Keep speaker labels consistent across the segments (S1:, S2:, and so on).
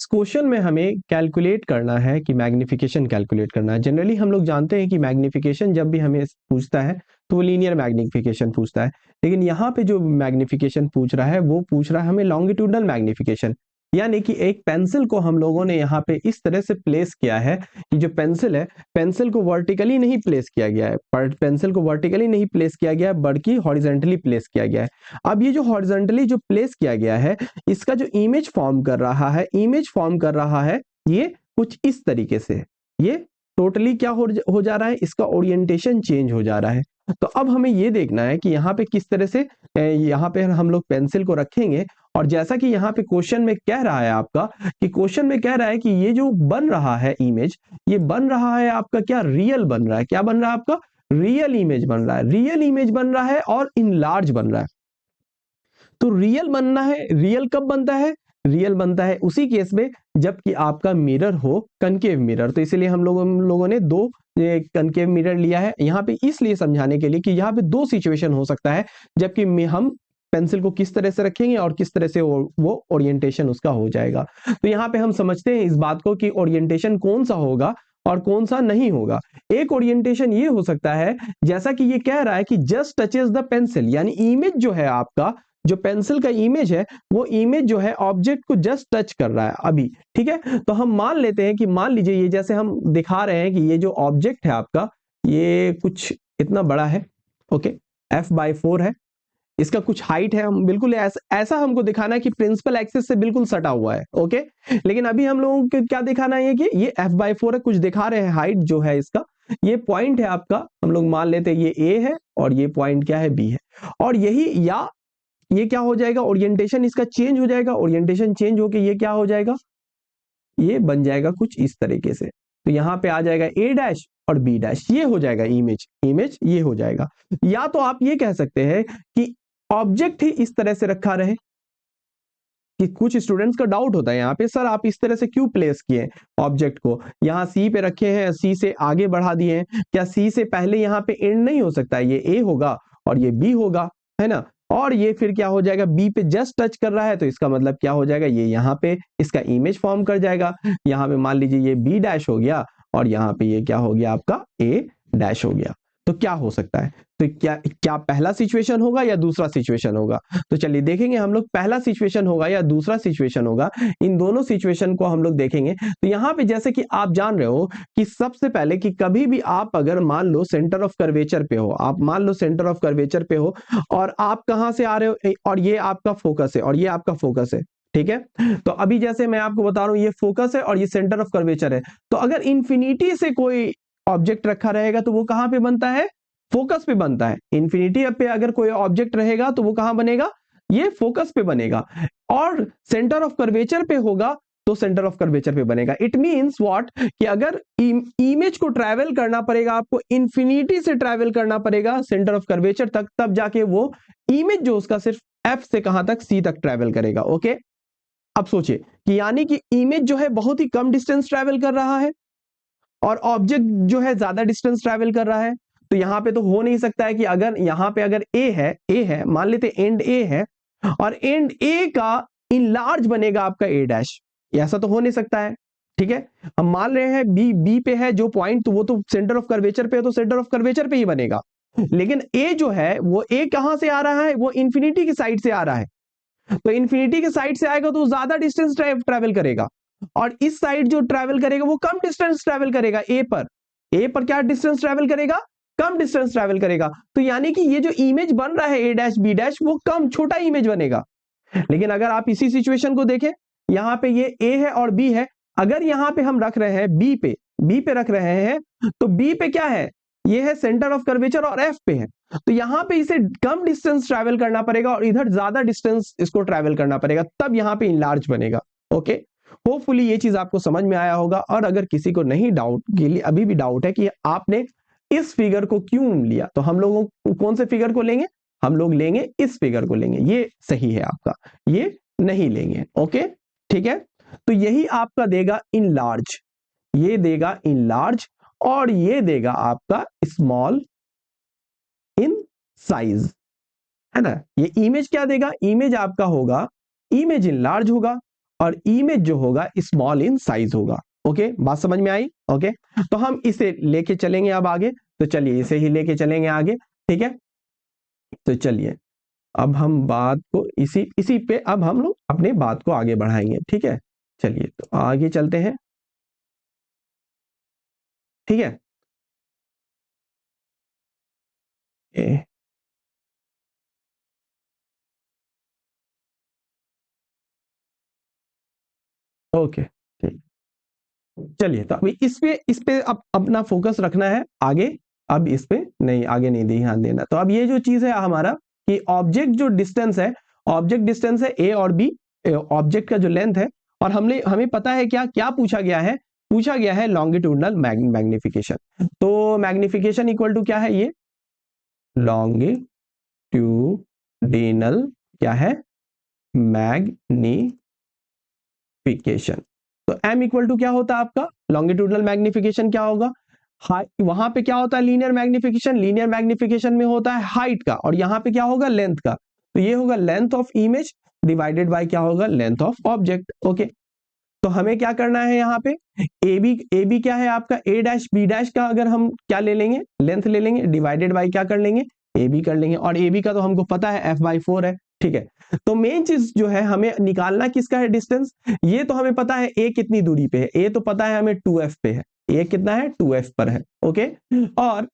S1: Question में हमें calculate करना है कि मैग्निफिकेशन कैलकुलेट करना है। जनरली हम लोग जानते हैं कि मैग्निफिकेशन जब भी हमें पूछता है तो वो लीनियर मैग्निफिकेशन पूछता है, लेकिन यहाँ पे जो मैग्निफिकेशन पूछ रहा है वो पूछ रहा है हमें लॉन्गिट्यूडनल मैग्निफिकेशन। यानी कि एक पेंसिल को हम लोगों ने यहाँ पे इस तरह से प्लेस किया है कि जो पेंसिल है, पेंसिल को वर्टिकली नहीं प्लेस किया गया है, पर पेंसिल को वर्टिकली नहीं प्लेस किया गया है बल्कि हॉरिजेंटली प्लेस किया गया है। अब ये जो हॉरिजेंटली जो प्लेस किया गया है, इसका जो इमेज फॉर्म कर रहा है, इमेज फॉर्म कर रहा है ये कुछ इस तरीके से। ये टोटली क्या हो जा रहा है, इसका ओरिएंटेशन चेंज हो जा रहा है। तो अब हमें ये देखना है कि यहाँ पे किस तरह से यहाँ पे हम लोग पेंसिल को रखेंगे। और जैसा कि यहाँ पे क्वेश्चन में कह रहा है आपका, कि क्वेश्चन में कह रहा है कि ये जो बन रहा है इमेज, ये बन रहा है आपका क्या, रियल बन रहा है। क्या बन रहा है आपका, रियल इमेज बन रहा है। रियल इमेज बन रहा है और इनलार्ज बन रहा है। तो रियल बनना है, रियल कब बनता है, रियल बनता है उसी केस में जबकि आपका मिरर हो कनकेव मिरर। तो इसलिए हम लोगों ने दो कनकेव मिरर लिया है यहाँ पे, इसलिए समझाने के लिए कि यहाँ पे दो सिचुएशन हो सकता है जबकि हम पेंसिल को किस तरह से रखेंगे और किस तरह से वो ओरिएंटेशन उसका हो जाएगा। तो यहाँ पे हम समझते हैं इस बात को कि ओरिएंटेशन कौन सा होगा और कौन सा नहीं होगा। एक ओरिएंटेशन ये हो सकता है जैसा कि ये कह रहा है कि जस्ट टचेस द पेंसिल, यानी इमेज जो है आपका, जो पेंसिल का इमेज है वो इमेज जो है ऑब्जेक्ट को जस्ट टच कर रहा है अभी। ठीक है, तो हम मान लेते हैं कि मान लीजिए ये जैसे हम दिखा रहे हैं कि ये जो ऑब्जेक्ट है आपका ये कुछ इतना बड़ा है, ओके, f/4 है, इसका कुछ हाइट है, हम बिल्कुल ऐसा हमको दिखाना है कि प्रिंसिपल एक्सिस से बिल्कुल सटा हुआ है, ओके। लेकिन अभी हम लोगों को क्या दिखाना है कि ये f/4 है, कुछ दिखा रहे हैं हाइट जो है इसका, ये पॉइंट है आपका, हम लोग मान लेते हैं ये a है और ये पॉइंट क्या है, b है। और यही या ये क्या हो जाएगा, ओरिएंटेशन इसका चेंज हो जाएगा, ओरिएंटेशन चेंज होके ये क्या हो जाएगा, ये बन जाएगा कुछ इस तरीके से। तो यहाँ पे आ जाएगा a' और b', ये हो जाएगा इमेज, इमेज ये हो जाएगा। या तो आप ये कह सकते हैं कि ऑब्जेक्ट ही इस तरह से रखा रहे, कि कुछ स्टूडेंट्स का डाउट होता है यहाँ पे, सर आप इस तरह से क्यों प्लेस किए ऑब्जेक्ट को, यहाँ सी पे रखे हैं, सी से आगे बढ़ा दिए हैं, क्या सी से पहले यहाँ पे एंड नहीं हो सकता है, ये ए होगा और ये बी होगा, है ना। और ये फिर क्या हो जाएगा, बी पे जस्ट टच कर रहा है तो इसका मतलब क्या हो जाएगा, ये यहाँ पे इसका इमेज फॉर्म कर जाएगा। यहाँ पे मान लीजिए ये b' हो गया और यहाँ पे ये क्या हो गया आपका a' हो गया। तो क्या हो सकता है, तो क्या क्या पहला सिचुएशन होगा या दूसरा सिचुएशन होगा। तो चलिए देखेंगे हम लोग पहला सिचुएशन होगा या दूसरा सिचुएशन होगा, इन दोनों सिचुएशन को हम लोग देखेंगे। तो यहाँ पे जैसे कि आप जान रहे हो कि सबसे पहले कि कभी भी आप अगर मान लो सेंटर ऑफ कर्वेचर पे हो, आप मान लो सेंटर ऑफ कर्वेचर पे हो और आप कहाँ से आ रहे हो और ये आपका फोकस है और ये आपका फोकस है, ठीक है। तो अभी जैसे मैं आपको बता रहा हूँ ये फोकस है और ये सेंटर ऑफ कर्वेचर है, तो अगर इंफिनिटी से कोई ऑब्जेक्ट रखा रहेगा तो वो कहां पे बनता है, फोकस पे बनता है। इंफिनिटी पे अगर कोई ऑब्जेक्ट रहेगा तो वो कहां बनेगा, ये फोकस पे बनेगा। और सेंटर ऑफ कर्वेचर पे होगा तो सेंटर ऑफ कर्वेचर पे बनेगा। इट मींस व्हाट, कि अगर इमेज को ट्रैवल करना पड़ेगा आपको, इंफिनिटी से ट्रैवल करना पड़ेगा सेंटर ऑफ कर्वेचर तक, तब जाके वो इमेज जो उसका सिर्फ एफ से कहां तक, सी तक ट्रैवल करेगा, ओके। अब सोचिए कि यानी कि इमेज जो है बहुत ही कम डिस्टेंस ट्रैवल कर रहा है और ऑब्जेक्ट जो है ज्यादा डिस्टेंस ट्रैवल कर रहा है। तो यहां पे तो हो नहीं सकता है कि अगर यहां पे अगर ए है, मान लेते एंड ए है और एंड ए का इनलार्ज बनेगा आपका a', ऐसा तो हो नहीं सकता है, ठीक है। हम मान रहे हैं बी पे है जो पॉइंट, तो वो तो सेंटर ऑफ कर्वेचर पे है तो सेंटर ऑफ कर्वेचर पे ही बनेगा। लेकिन ए जो है वो ए कहां से आ रहा है, वो इंफिनिटी की साइड से आ रहा है, तो इंफिनिटी के साइड से आएगा तो ज्यादा डिस्टेंस ट्रैवल करेगा और इस साइड जो ट्रैवल करेगा वो कम डिस्टेंस ट्रैवल करेगा। ए पर क्या डिस्टेंस ट्रैवल करेगा, कम डिस्टेंस ट्रैवल करेगा। तो यानी कि ये जो इमेज बन रहा है a' b' वो कम छोटा इमेज बनेगा। लेकिन अगर आप इसी सिचुएशन को देखें, यहाँ पे ये a है और b है, अगर यहाँ पे हम रख रहे हैं b पे रख रहे हैं तो b पे क्या है, ये है सेंटर ऑफ कर्वेचर और f पे है, तो यहाँ पे इसे कम डिस्टेंस ट्रैवल करना पड़ेगा और इधर ज्यादा डिस्टेंस इसको ट्रैवल करना पड़ेगा, तब यहाँ पे इनलार्ज बनेगा, ओके। होपफुली ये चीज आपको समझ में आया होगा। और अगर किसी को नहीं डाउट के लिए अभी भी डाउट है कि आपने इस फिगर को क्यों लिया, तो हम लोगों कौन से फिगर को लेंगे, हम लोग लेंगे इस फिगर को लेंगे, ये सही है आपका, ये नहीं लेंगे, ओके, ठीक है। तो यही आपका देगा इनलार्ज, ये देगा इनलार्ज और ये देगा आपका स्मॉल इन साइज, है ना। ये इमेज क्या देगा, इमेज आपका होगा, इमेज इनलार्ज होगा और इमेज जो होगा स्मॉल इन साइज होगा। ओके, बात समझ में आई? ओके, तो हम इसे लेके चलेंगे अब आगे। तो चलिए इसे ही लेके चलेंगे आगे, ठीक है। तो चलिए अब हम बात को इसी इसी पे अब हम लोग अपने बात को आगे बढ़ाएंगे, ठीक है। चलिए तो आगे चलते हैं, ठीक है। ए, ओके, ठीक। चलिए तो अभी इस पे अब अपना फोकस रखना है आगे। अब इस पे नहीं, आगे नहीं ध्यान देना। तो अब ये जो चीज है हमारा कि ऑब्जेक्ट जो डिस्टेंस है, ऑब्जेक्ट डिस्टेंस है ए और बी, ऑब्जेक्ट का जो लेंथ है, और हमें पता है क्या क्या पूछा गया है, पूछा गया है लॉन्गिट्यूडनल मैग्निफिकेशन। तो मैग्निफिकेशन इक्वल टू क्या है, ये लॉन्गिट्यूडिनल क्या है, मैग्निफिकेशन। तो m इक्वल टू क्या होता है आपका, लॉन्गिट्यूडनल मैग्निफिकेशन क्या होगा, वहां पे क्या होता है लीनियर मैग्निफिकेशन, लीनियर मैग्निफिकेशन में होता है हाइट का, और यहाँ पे क्या होगा लेंथ का। तो ये होगा length of image divided by क्या होगा, लेंथ ऑफ ऑब्जेक्ट। ओके, तो हमें क्या करना है यहाँ पे, ए बी क्या है आपका, ए डैश बी डैश का अगर हम क्या ले लेंगे, लेंथ ले लेंगे, डिवाइडेड बाय क्या कर लेंगे, ए बी कर लेंगे, और ए बी का तो हमको पता है एफ बाई 4 है, ठीक है। तो मेन चीज जो है हमें निकालना किसका है, डिस्टेंस। ये तो हमें पता है ए कितनी दूरी पे है, ए तो पता है हमें 2f पे है, ए कितना है 2f पर है। ओके, और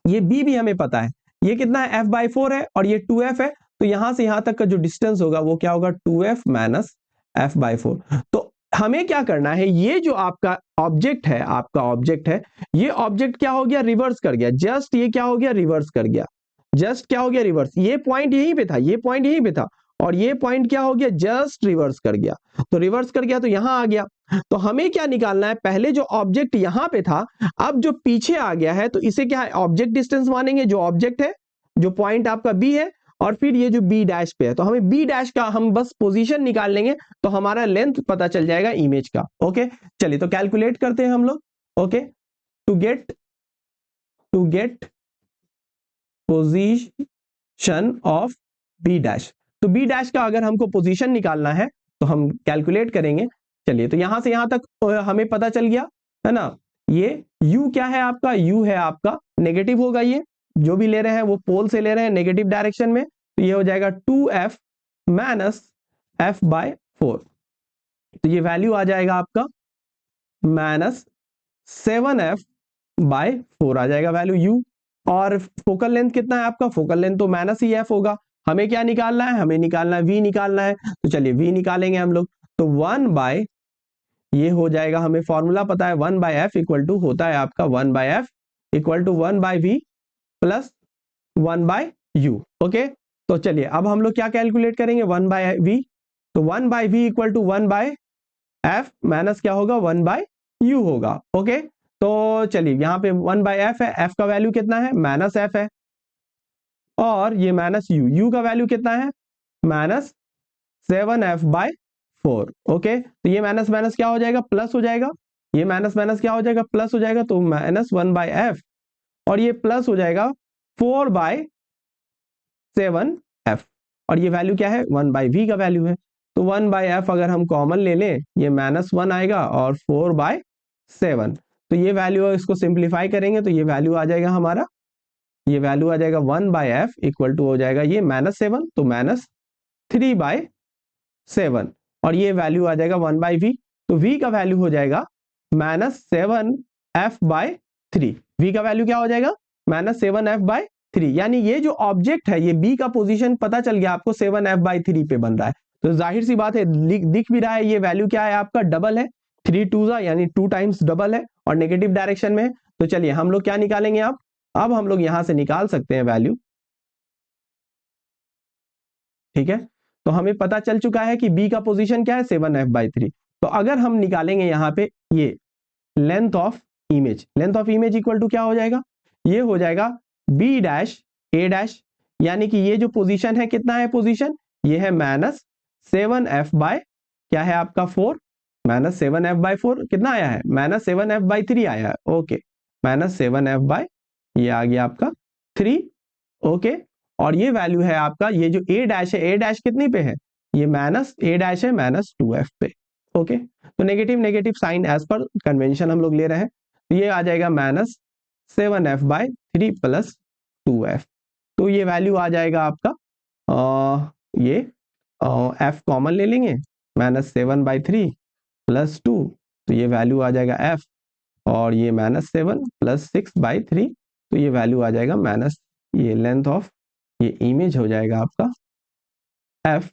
S1: ये बी भी हमें पता है, ये कितना है f बाई 4 है, और ये 2f है। तो यहां से यहां तक का जो डिस्टेंस होगा वो क्या होगा, 2f माइनस f बाई 4। तो हमें क्या करना है, ये जो आपका ऑब्जेक्ट है, आपका ऑब्जेक्ट है, ये ऑब्जेक्ट क्या हो गया, रिवर्स कर गया, जस्ट ये क्या हो गया, रिवर्स कर गया, जस्ट क्या हो गया, रिवर्स। ये पॉइंट यहीं पे था, ये पॉइंट यहीं पे था, और ये पॉइंट क्या हो गया, जस्ट रिवर्स कर गया। तो रिवर्स कर गया तो यहां आ गया। तो हमें क्या निकालना है, पहले जो ऑब्जेक्ट यहां पे था, अब जो पीछे आ गया है, तो इसे क्या है, ऑब्जेक्ट डिस्टेंस मानेंगे, जो ऑब्जेक्ट है, जो पॉइंट आपका बी है, और फिर ये जो बी डैश पे है, तो हमें बी डैश का हम बस पोजीशन निकाल लेंगे, तो हमारा लेंथ पता चल जाएगा इमेज का। ओके, चलिए तो कैलकुलेट करते हैं हम लोग। Okay, to get position of B dash, तो बी डैश का अगर हमको पोजीशन निकालना है तो हम कैलकुलेट करेंगे। चलिए तो यहां से यहां तक हमें पता चल गया है ना। ये u क्या है आपका, u है आपका नेगेटिव होगा, ये जो भी ले रहे हैं वो पोल से ले रहे हैं नेगेटिव डायरेक्शन में, तो ये हो जाएगा 2f माइनस f बाय 4। तो ये वैल्यू आ जाएगा आपका माइनस 7f बाय 4 आ जाएगा वैल्यू u। और फोकल लेंथ कितना है आपका, फोकल लेंथ तो माइनस ही f होगा। हमें क्या निकालना है, हमें निकालना है v निकालना है। तो चलिए v निकालेंगे हम लोग। तो 1 बाय, ये हो जाएगा, हमें फॉर्मूला पता है 1 बाय एफ इक्वल टू होता है आपका 1 by F equal to 1 by V plus 1 by U. Okay, तो चलिए अब हम लोग क्या कैलकुलेट करेंगे, 1 बाय वी। तो 1 by V equal to 1 by F minus क्या होगा, 1 बाय यू होगा। ओके, तो चलिए यहाँ पे 1 बाय एफ है, एफ का वैल्यू कितना है, माइनस एफ है, और ये माइनस यू, यू का वैल्यू कितना है, माइनस 7f बाय 4। ओके, तो ये माइनस माइनस क्या हो जाएगा, प्लस हो जाएगा, ये माइनस माइनस क्या हो जाएगा, प्लस हो जाएगा, तो माइनस 1 बाय एफ, और ये प्लस हो जाएगा 4 बाय 7f, और ये वैल्यू क्या है, 1 बाय वी का वैल्यू है। तो 1 बाय एफ अगर हम कॉमन ले लें, ये माइनस 1 आएगा और 4 बाय 7, तो ये वैल्यू, इसको सिंप्लीफाई करेंगे तो ये वैल्यू आ जाएगा हमारा, ये वैल्यू आ जाएगा 1 बाय एफ इक्वल टू हो जाएगा ये माइनस 7, तो माइनस 3 बाय 7, और ये वैल्यू आ जाएगा 1 बाई वी। तो v का वैल्यू हो जाएगा माइनस 7f बाय 3। v का वैल्यू क्या हो जाएगा, माइनस 7f बाय 3। यानी ये जो ऑब्जेक्ट है, ये b का पोजीशन पता चल गया आपको 7f बाय 3 पे बन रहा है। तो जाहिर सी बात है, दिख भी रहा है, ये वैल्यू क्या है आपका, डबल है, 3 टू जा यानी 2 टाइम्स डबल है, और नेगेटिव डायरेक्शन में है। तो चलिए हम लोग क्या निकालेंगे, अब हम लोग यहां से निकाल सकते हैं वैल्यू, ठीक है। तो हमें पता चल चुका है कि b का पोजीशन क्या है, 7f बाई 3। तो अगर हम निकालेंगे यहाँ पे ये length of image, length of image equal to क्या हो जाएगा, ये हो जाएगा b डैश a डैश, यानी कि ये जो पोजीशन है कितना है पोजीशन, ये है माइनस 7f बाय क्या है आपका 4, माइनस 7f बाय 4 कितना आया है, माइनस 7f बाई 3 आया है। ओके, माइनस 7f बाय ये आ गया आपका 3। ओके, और ये वैल्यू है आपका, ये जो a डैश है, a डैश कितनी पे है, ये माइनस ए डैश है माइनस 2f पे। ओके, तो negative negative sign as per convention हम लोग ले रहे हैं, तो ये आ जाएगा माइनस 7f/3 प्लस 2f। तो ये वैल्यू आ जाएगा आपका ये f कॉमन ले लेंगे, -7/3 प्लस 2, तो ये वैल्यू आ जाएगा f, और ये -7 प्लस 6/3, तो ये वैल्यू आ जाएगा माइनस, ये लेंथ ऑफ ये इमेज हो जाएगा आपका f,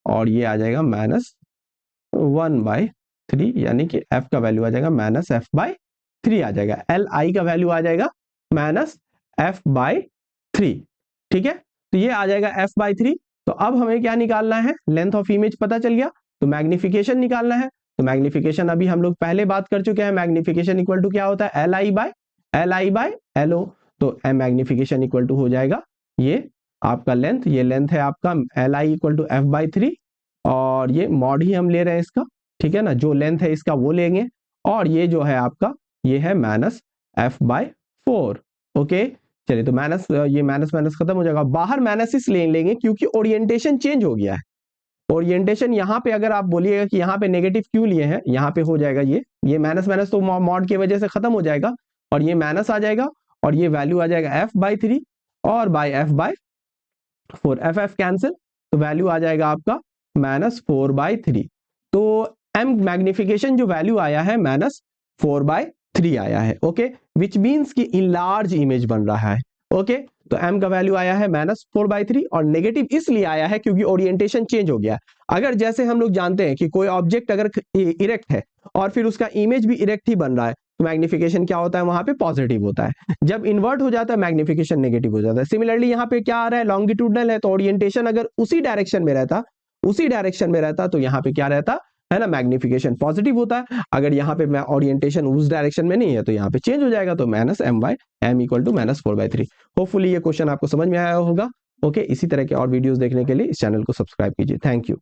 S1: और ये आ जाएगा -1/3, यानी कि f का वैल्यू आ जाएगा -f/3 आ जाएगा। Li का वैल्यू आ जाएगा -f/3। ठीक है, तो ये आ जाएगा f/3। तो अब हमें क्या निकालना है, लेंथ ऑफ इमेज पता चल गया, तो मैग्निफिकेशन निकालना है। तो मैग्निफिकेशन अभी हम लोग पहले बात कर चुके हैं, मैग्निफिकेशन इक्वल टू क्या होता है, Li/LO। तो मैग्निफिकेशन इक्वल टू हो जाएगा ये आपका लेंथ, ये लेंथ है आपका Li इक्वल टू f/3, और ये मॉड ही हम ले रहे हैं इसका, ठीक है ना, जो लेंथ है इसका वो लेंगे, और ये जो है आपका ये है -f/4। ओके, चलिए, तो माइनस, ये माइनस माइनस खत्म हो जाएगा, बाहर माइनस इस ले लेंगे क्योंकि ओरिएंटेशन चेंज हो गया है। ओरिएंटेशन यहाँ पे अगर आप बोलिएगा कि यहाँ पे नेगेटिव क्यों लिए हैं, यहाँ पे हो जाएगा ये माइनस माइनस तो मॉड की वजह से खत्म हो जाएगा, और ये माइनस आ जाएगा, और ये वैल्यू आ जाएगा f/3 और बाय f/4, f कैंसिल, तो वैल्यू आ जाएगा आपका -4/3। तो m मैग्निफिकेशन जो वैल्यू आया है -4/3 आया है। ओके, विच मीन्स कि इन लार्ज इमेज बन रहा है। ओके, तो m का वैल्यू आया है -4/3, और नेगेटिव इसलिए आया है क्योंकि ओरिएंटेशन चेंज हो गया। अगर जैसे हम लोग जानते हैं कि कोई ऑब्जेक्ट अगर इरेक्ट है और फिर उसका इमेज भी इरेक्ट ही बन रहा है, तो मैग्निफिकेशन क्या होता है, वहां पे पॉजिटिव होता है। जब इन्वर्ट हो जाता है मैग्निफिकेशन नेगेटिव हो जाता है। सिमिलरली यहाँ पे क्या आ रहा है, लॉन्गिट्यूडनल है, तो ओरिएंटेशन अगर उसी डायरेक्शन में रहता तो यहाँ पे क्या रहता है ना, मैग्निफिकेशन पॉजिटिव होता है। अगर यहाँ पे ओरिएंटेशन उस डायरेक्शन में नहीं है तो यहाँ पे चेंज हो जाएगा, तो -m इक्वल टू -4/3। होपफुली ये क्वेश्चन आपको समझ में आया होगा। ओके, इसी तरह के और वीडियोस देखने के लिए इस चैनल को सब्सक्राइब कीजिए। Thank you.